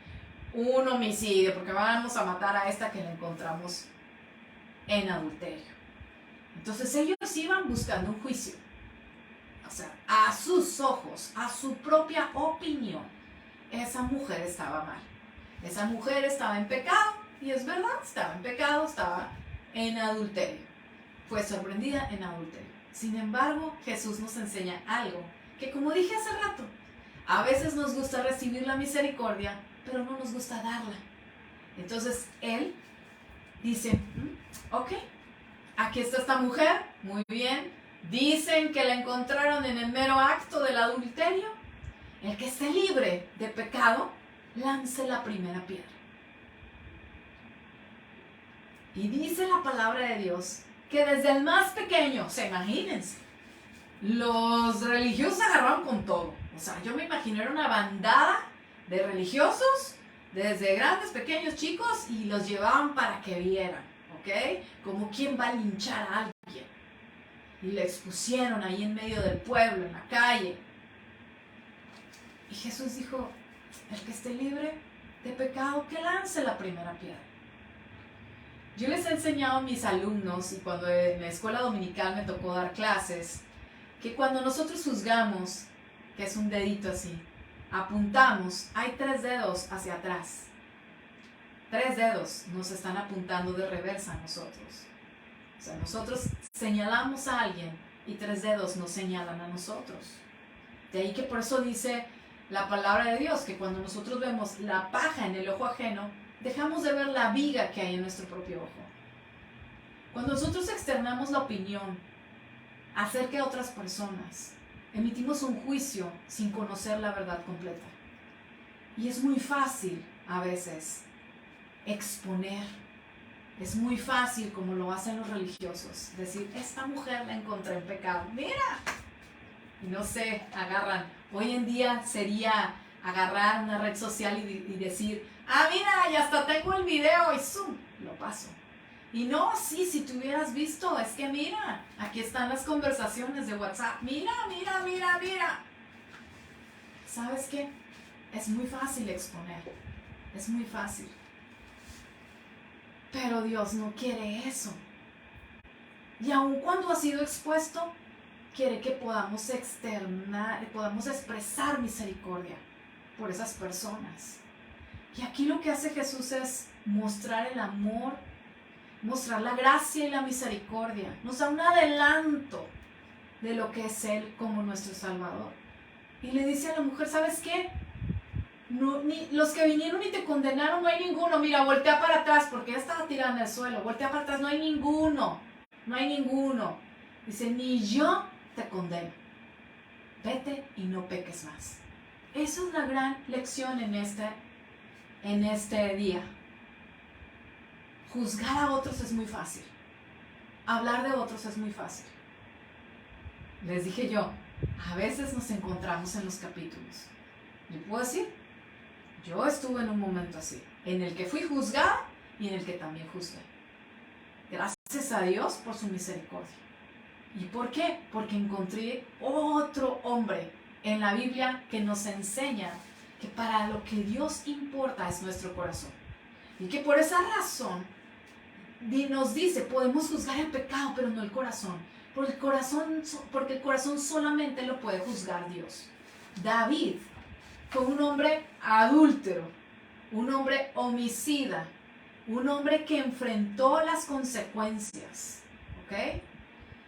un homicidio, porque vamos a matar a esta que la encontramos en adulterio. Entonces ellos iban buscando un juicio. O sea, a sus ojos, a su propia opinión, esa mujer estaba mal. Esa mujer estaba en pecado, y es verdad, estaba en pecado, estaba en adulterio. Fue sorprendida en adulterio. Sin embargo, Jesús nos enseña algo que, como dije hace rato, a veces nos gusta recibir la misericordia, pero no nos gusta darla. Entonces Él dice, ok, aquí está esta mujer, muy bien. Dicen que la encontraron en el mero acto del adulterio. El que esté libre de pecado, lance la primera piedra. Y dice la palabra de Dios que desde el más pequeño, imagínense, los religiosos agarraron con todo. O sea, yo me imagino era una bandada de religiosos, desde grandes, pequeños, chicos, y los llevaban para que vieran, ¿ok? Como quien va a linchar a alguien. Y le expusieron ahí en medio del pueblo, en la calle. Y Jesús dijo, el que esté libre de pecado, que lance la primera piedra. Yo les he enseñado a mis alumnos, y cuando en la escuela dominical me tocó dar clases, que cuando nosotros juzgamos, que es un dedito así, apuntamos, hay 3 dedos hacia atrás. 3 dedos nos están apuntando de reversa a nosotros. O sea, nosotros señalamos a alguien y 3 dedos nos señalan a nosotros. De ahí que por eso dice la palabra de Dios, que cuando nosotros vemos la paja en el ojo ajeno, dejamos de ver la viga que hay en nuestro propio ojo. Cuando nosotros externamos la opinión acerca de otras personas, emitimos un juicio sin conocer la verdad completa. Y es muy fácil a veces exponer. Es muy fácil, como lo hacen los religiosos, decir, esta mujer la encontré en pecado. ¡Mira! Y no sé, agarran. Hoy en día sería agarrar una red social y decir, mira, y hasta tengo el video y zoom, lo paso. Y no, sí, si tú hubieras visto, es que mira, aquí están las conversaciones de WhatsApp. Mira. ¿Sabes qué? es muy fácil exponer, es muy fácil. Pero Dios no quiere eso. Y aun cuando ha sido expuesto, quiere que podamos externar, podamos expresar misericordia por esas personas. Y aquí lo que hace Jesús es mostrar el amor, mostrar la gracia y la misericordia. Nos da un adelanto de lo que es Él como nuestro Salvador. Y le dice a la mujer, ¿sabes qué? No, ni los que vinieron y te condenaron, no hay ninguno. Mira, voltea para atrás, porque ella estaba tirada en el suelo. Voltea para atrás, no hay ninguno. No hay ninguno. Dice, ni yo te condeno. Vete y no peques más. Esa es la gran lección en este día. Juzgar a otros es muy fácil. Hablar de otros es muy fácil. Les dije yo, a veces nos encontramos en los capítulos. ¿Le puedo decir? Yo estuve en un momento así, en el que fui juzgada y en el que también juzgué. Gracias a Dios por su misericordia. ¿Y por qué? Porque encontré otro hombre en la Biblia que nos enseña que para lo que Dios importa es nuestro corazón. Y que por esa razón nos dice, podemos juzgar el pecado, pero no el corazón. Porque el corazón solamente lo puede juzgar Dios. David fue un hombre adúltero, un hombre homicida, un hombre que enfrentó las consecuencias, ¿ok?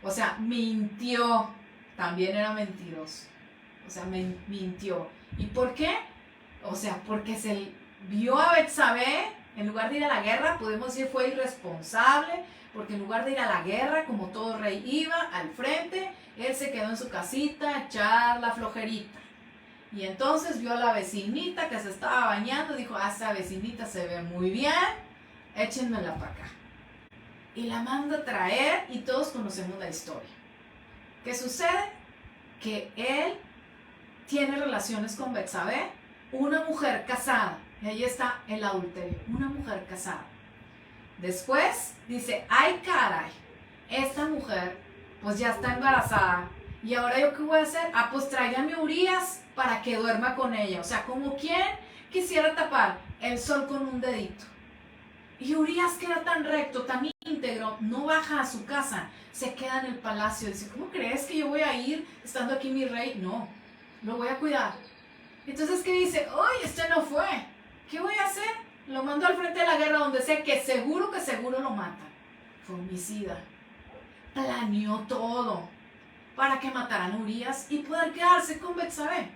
O sea, mintió, también era mentiroso, o sea, mintió. ¿Y por qué? O sea, porque se vio a Betsabé, en lugar de ir a la guerra, podemos decir fue irresponsable, porque en lugar de ir a la guerra, como todo rey iba al frente, él se quedó en su casita a echar la flojerita. Y entonces vio a la vecinita que se estaba bañando, dijo, esa vecinita se ve muy bien, échenmela para acá. Y la manda a traer y todos conocemos la historia. ¿Qué sucede? Que él tiene relaciones con Betsabé, una mujer casada. Y ahí está el adulterio, una mujer casada. Después dice, ay caray, esta mujer pues ya está embarazada. ¿Y ahora yo qué voy a hacer? Ah, pues tráigame a Urías para que duerma con ella. O sea, como quien quisiera tapar el sol con un dedito. Y Urías, que era tan recto, tan íntegro, no baja a su casa, se queda en el palacio. Dice, ¿cómo crees que yo voy a ir estando aquí mi rey? No, lo voy a cuidar. Entonces, ¿qué dice? ¡Ay, este no fue! ¿Qué voy a hacer? Lo mando al frente de la guerra donde sé que seguro lo matan. Fue homicida. Planeó todo para que mataran a Urías y poder quedarse con Betsabé.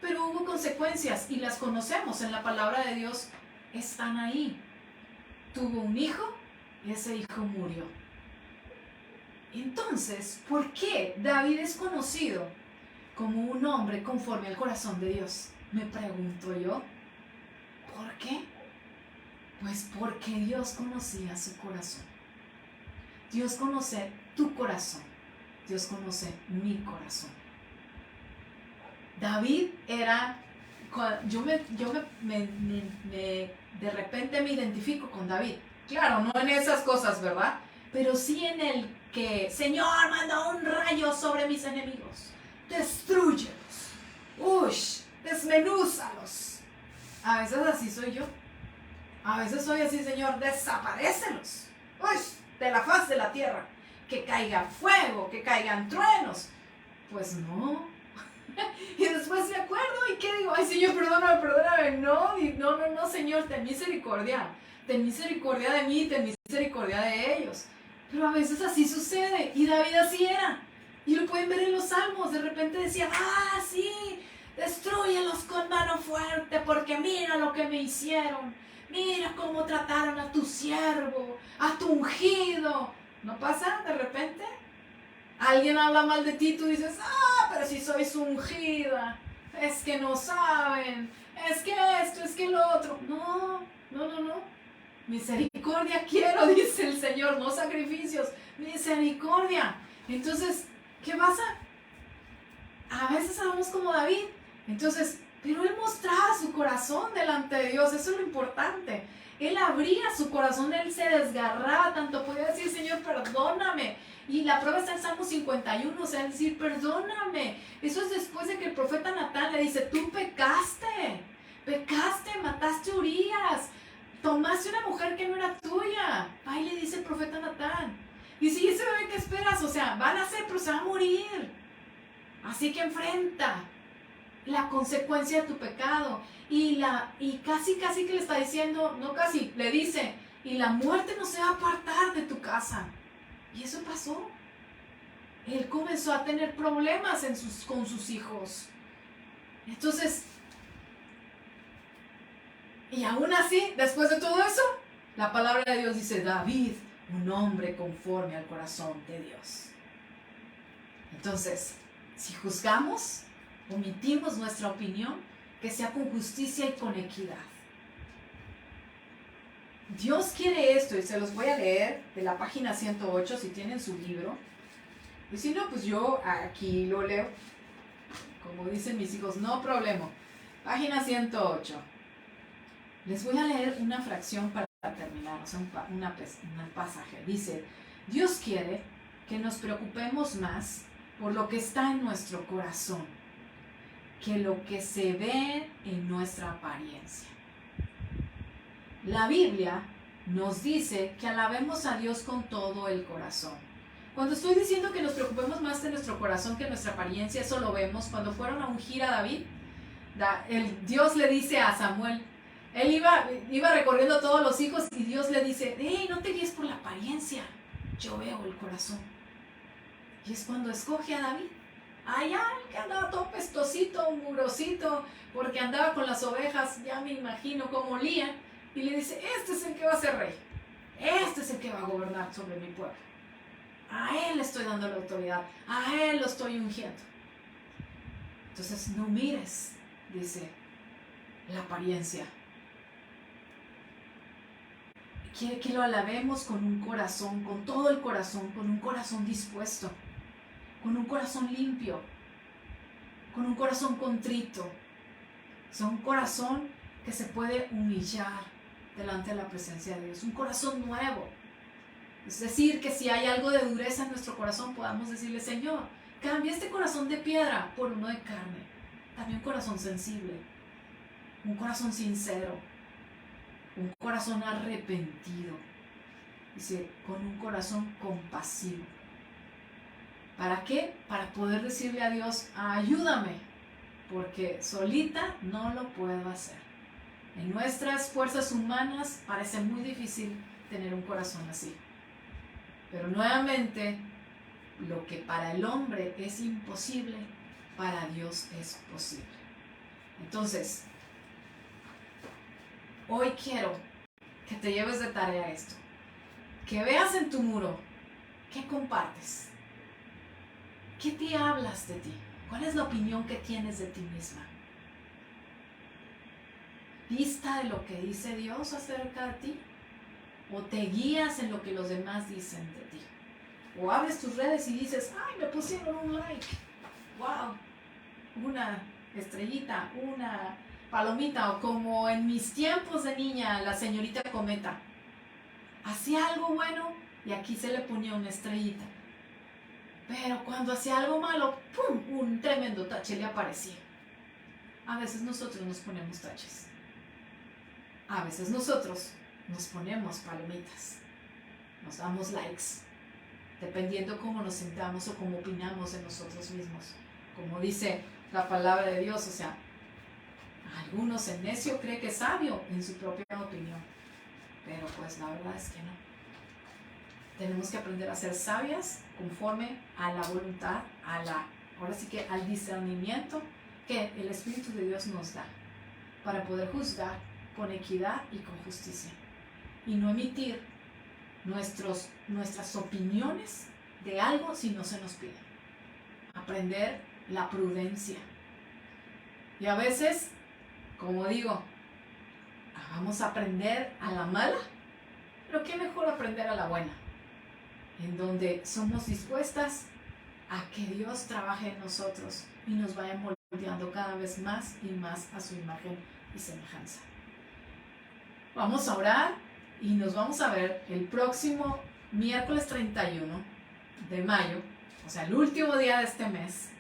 Pero hubo consecuencias y las conocemos en la palabra de Dios. Están ahí. Tuvo un hijo y ese hijo murió. Entonces, ¿por qué David es conocido como un hombre conforme al corazón de Dios? Me pregunto yo. ¿Por qué? Pues porque Dios conocía su corazón. Dios conoce tu corazón. Dios conoce mi corazón. David era, de repente me identifico con David. Claro, no en esas cosas, ¿verdad? Pero sí en el que, Señor, manda un rayo sobre mis enemigos. Destrúyelos. Desmenúzalos. A veces así soy yo. A veces soy así, Señor, desaparécelos. De la faz de la tierra. Que caiga fuego, que caigan truenos. Pues no. Y después me acuerdo y ¿qué digo? Ay, Señor, perdóname. No, Señor, ten misericordia. Ten misericordia de mí, ten misericordia de ellos. Pero a veces así sucede. Y David así era. Y lo pueden ver en los salmos. De repente decía, sí, destrúyelos con mano fuerte porque mira lo que me hicieron. Mira cómo trataron a tu siervo, a tu ungido. ¿No pasa de repente? Alguien habla mal de ti y tú dices, pero si sois ungida, es que no saben, es que esto, es que lo otro. No. Misericordia quiero, dice el Señor, no sacrificios, misericordia. Entonces, ¿qué pasa? A veces hablamos como David, entonces, pero él mostraba su corazón delante de Dios, eso es lo importante. Él abría su corazón, él se desgarraba, tanto podía decir, Señor, perdóname. Y la prueba está en Salmo 51, o sea, decir, perdóname. Eso es después de que el profeta Natán le dice, tú pecaste. pecaste, mataste a Urías, tomaste una mujer que no era tuya. Va y le dice el profeta Natán. Dice, ¿y ese bebé qué esperas? O sea, va a nacer, pero se va a morir. Así que enfrenta la consecuencia de tu pecado. Y casi que le está diciendo, no casi, le dice, y la muerte no se va a apartar de tu casa. Y eso pasó. Él comenzó a tener problemas con sus hijos. Entonces, y aún así, después de todo eso, la palabra de Dios dice, David, un hombre conforme al corazón de Dios. Entonces, si juzgamos, omitimos nuestra opinión, que sea con justicia y con equidad. Dios quiere esto, y se los voy a leer de la página 108, si tienen su libro. Y si no, pues yo aquí lo leo. Como dicen mis hijos, no problema. Página 108. Les voy a leer una fracción para terminar, o sea, un pasaje. Dice, Dios quiere que nos preocupemos más por lo que está en nuestro corazón que lo que se ve en nuestra apariencia. La Biblia nos dice que alabemos a Dios con todo el corazón. Cuando estoy diciendo que nos preocupemos más de nuestro corazón que nuestra apariencia, eso lo vemos cuando fueron a ungir a David. Dios le dice a Samuel, él iba recorriendo a todos los hijos y Dios le dice, hey, no te guíes por la apariencia, yo veo el corazón. Y es cuando escoge a David. Allá que andaba todo pestosito, murosito, porque andaba con las ovejas, ya me imagino cómo olían, y le dice, este es el que va a ser rey, este es el que va a gobernar sobre mi pueblo. A él le estoy dando la autoridad, a él lo estoy ungiendo. Entonces no mires, dice, la apariencia. Quiere que lo alabemos con un corazón, con todo el corazón, con un corazón dispuesto, con un corazón limpio, con un corazón contrito. O sea, un corazón que se puede humillar delante de la presencia de Dios, un corazón nuevo. Es decir, que si hay algo de dureza en nuestro corazón, podamos decirle, Señor, cambia este corazón de piedra por uno de carne. También un corazón sensible, un corazón sincero, un corazón arrepentido. Dice, con un corazón compasivo. ¿Para qué? Para poder decirle a Dios, ayúdame, porque solita no lo puedo hacer. En nuestras fuerzas humanas parece muy difícil tener un corazón así. Pero nuevamente, lo que para el hombre es imposible, para Dios es posible. Entonces, hoy quiero que te lleves de tarea esto. Que veas en tu muro, ¿qué compartes? ¿Qué te hablas de ti? ¿Cuál es la opinión que tienes de ti misma? ¿Vista de lo que dice Dios acerca de ti? ¿O te guías en lo que los demás dicen de ti? ¿O abres tus redes y dices, ay, me pusieron un like, wow, una estrellita, una palomita, o como en mis tiempos de niña, la señorita Cometa, hacía algo bueno y aquí se le ponía una estrellita, pero cuando hacía algo malo, ¡pum!, un tremendo tache le aparecía. A veces nosotros nos ponemos taches, a veces nosotros nos ponemos palomitas, nos damos likes, dependiendo cómo nos sentamos o cómo opinamos de nosotros mismos. Como dice la palabra de Dios, o sea, algunos el necio cree que es sabio en su propia opinión, pero pues la verdad es que no. Tenemos que aprender a ser sabias conforme a la voluntad, ahora sí que al discernimiento que el Espíritu de Dios nos da, para poder juzgar con equidad y con justicia, y no emitir nuestras opiniones de algo si no se nos pide. Aprender la prudencia. Y a veces, como digo, vamos a aprender a la mala, pero qué mejor aprender a la buena, en donde somos dispuestas a que Dios trabaje en nosotros y nos vaya moldeando cada vez más y más a su imagen y semejanza. Vamos a orar y nos vamos a ver el próximo miércoles 31 de mayo, o sea, el último día de este mes,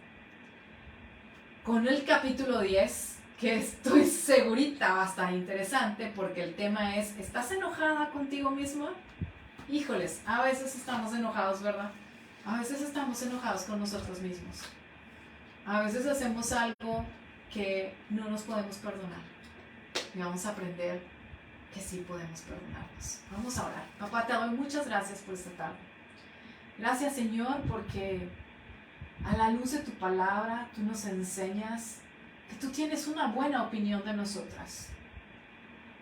con el capítulo 10 que estoy segurita va a estar interesante, porque el tema es, ¿estás enojada contigo misma? Híjoles, a veces estamos enojados, ¿verdad? A veces estamos enojados con nosotros mismos. A veces hacemos algo que no nos podemos perdonar. Y vamos a aprender que sí podemos perdonarnos. Vamos a orar. Papá, te doy muchas gracias por esta tarde. Gracias, Señor, porque a la luz de tu palabra tú nos enseñas que tú tienes una buena opinión de nosotras.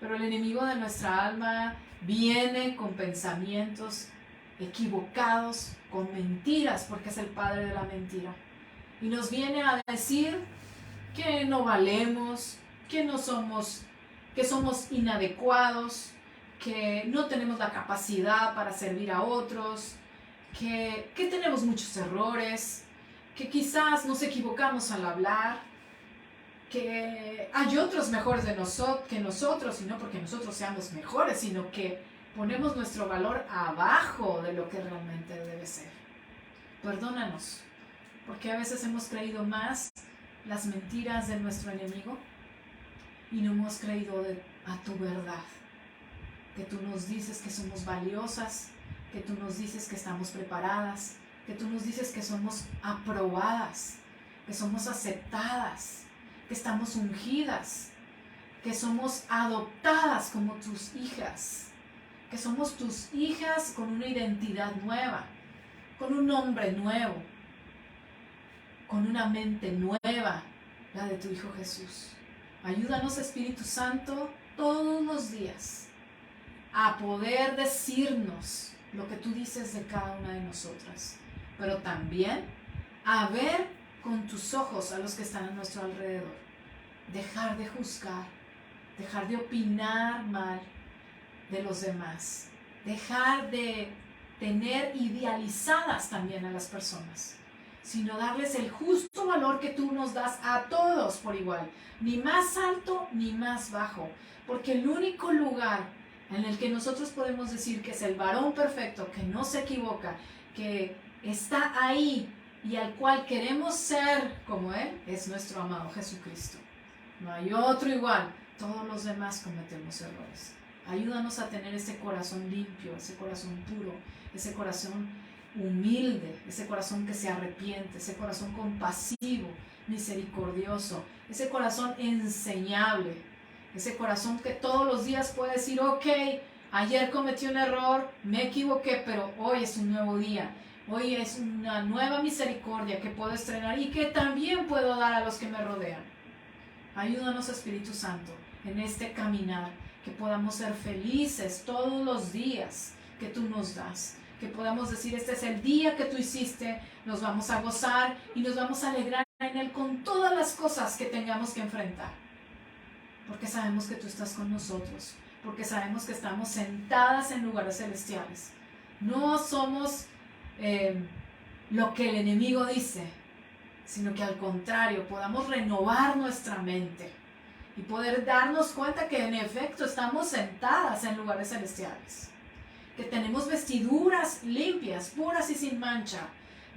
Pero el enemigo de nuestra alma viene con pensamientos equivocados, con mentiras, porque es el padre de la mentira. Y nos viene a decir que no valemos, que no somos, que somos inadecuados, que no tenemos la capacidad para servir a otros, que tenemos muchos errores, que quizás nos equivocamos al hablar, que hay otros mejores que nosotros, y no porque nosotros seamos mejores, sino que ponemos nuestro valor abajo de lo que realmente debe ser. Perdónanos, porque a veces hemos creído más las mentiras de nuestro enemigo y no hemos creído a tu verdad, que tú nos dices que somos valiosas, que tú nos dices que estamos preparadas, que tú nos dices que somos aprobadas, que somos aceptadas, que estamos ungidas, que somos adoptadas como tus hijas, que somos tus hijas con una identidad nueva, con un nombre nuevo, con una mente nueva, la de tu Hijo Jesús. Ayúdanos, Espíritu Santo, todos los días a poder decirnos lo que tú dices de cada una de nosotras, pero también a ver con tus ojos a los que están a nuestro alrededor. Dejar de juzgar, dejar de opinar mal de los demás, dejar de tener idealizadas también a las personas, sino darles el justo valor que tú nos das a todos por igual, ni más alto ni más bajo, porque el único lugar en el que nosotros podemos decir que es el varón perfecto, que no se equivoca, que está ahí y al cual queremos ser como Él, es nuestro amado Jesucristo. No hay otro igual. Todos los demás cometemos errores. Ayúdanos a tener ese corazón limpio, ese corazón puro, ese corazón humilde, ese corazón que se arrepiente, ese corazón compasivo, misericordioso, ese corazón enseñable, ese corazón que todos los días puede decir, ok, ayer cometí un error, me equivoqué, pero hoy es un nuevo día. Hoy es una nueva misericordia que puedo estrenar y que también puedo dar a los que me rodean. Ayúdanos, Espíritu Santo, en este caminar, que podamos ser felices todos los días que tú nos das, que podamos decir, este es el día que tú hiciste, nos vamos a gozar y nos vamos a alegrar en él con todas las cosas que tengamos que enfrentar, porque sabemos que tú estás con nosotros, porque sabemos que estamos sentadas en lugares celestiales. No somos lo que el enemigo dice, sino que al contrario, podamos renovar nuestra mente y poder darnos cuenta que en efecto estamos sentadas en lugares celestiales, que tenemos vestiduras limpias, puras y sin mancha,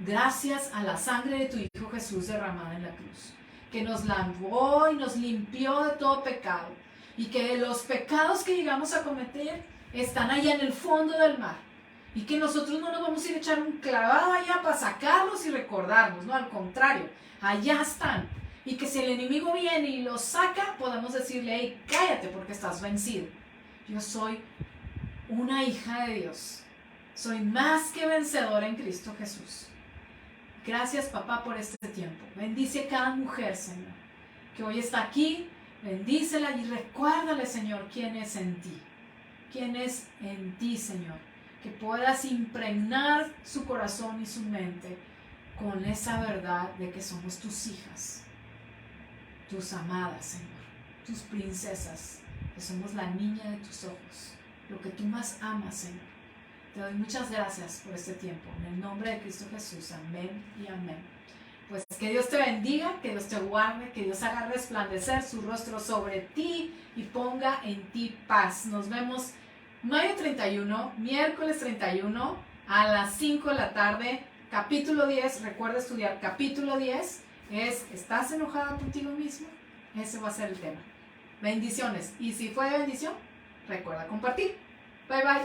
gracias a la sangre de tu Hijo Jesús derramada en la cruz, que nos lavó y nos limpió de todo pecado, y que los pecados que llegamos a cometer están allá en el fondo del mar, y que nosotros no nos vamos a ir a echar un clavado allá para sacarlos y recordarnos, no, al contrario, allá están. Y que si el enemigo viene y los saca, podemos decirle, hey, cállate porque estás vencido. Yo soy una hija de Dios. Soy más que vencedora en Cristo Jesús. Gracias, papá, por este tiempo. Bendice a cada mujer, Señor, que hoy está aquí. Bendícela y recuérdale, Señor, quién es en ti. Quién es en ti, Señor. Que puedas impregnar su corazón y su mente con esa verdad de que somos tus hijas, tus amadas, Señor, tus princesas, que somos la niña de tus ojos, lo que tú más amas, Señor. Te doy muchas gracias por este tiempo, en el nombre de Cristo Jesús, amén y amén. Pues que Dios te bendiga, que Dios te guarde, que Dios haga resplandecer su rostro sobre ti y ponga en ti paz. Nos vemos mayo 31, miércoles 31 a las 5 de la tarde, capítulo 10, recuerda estudiar capítulo 10, ¿estás enojada contigo mismo? Ese va a ser el tema. Bendiciones. Y si fue de bendición, recuerda compartir. Bye bye.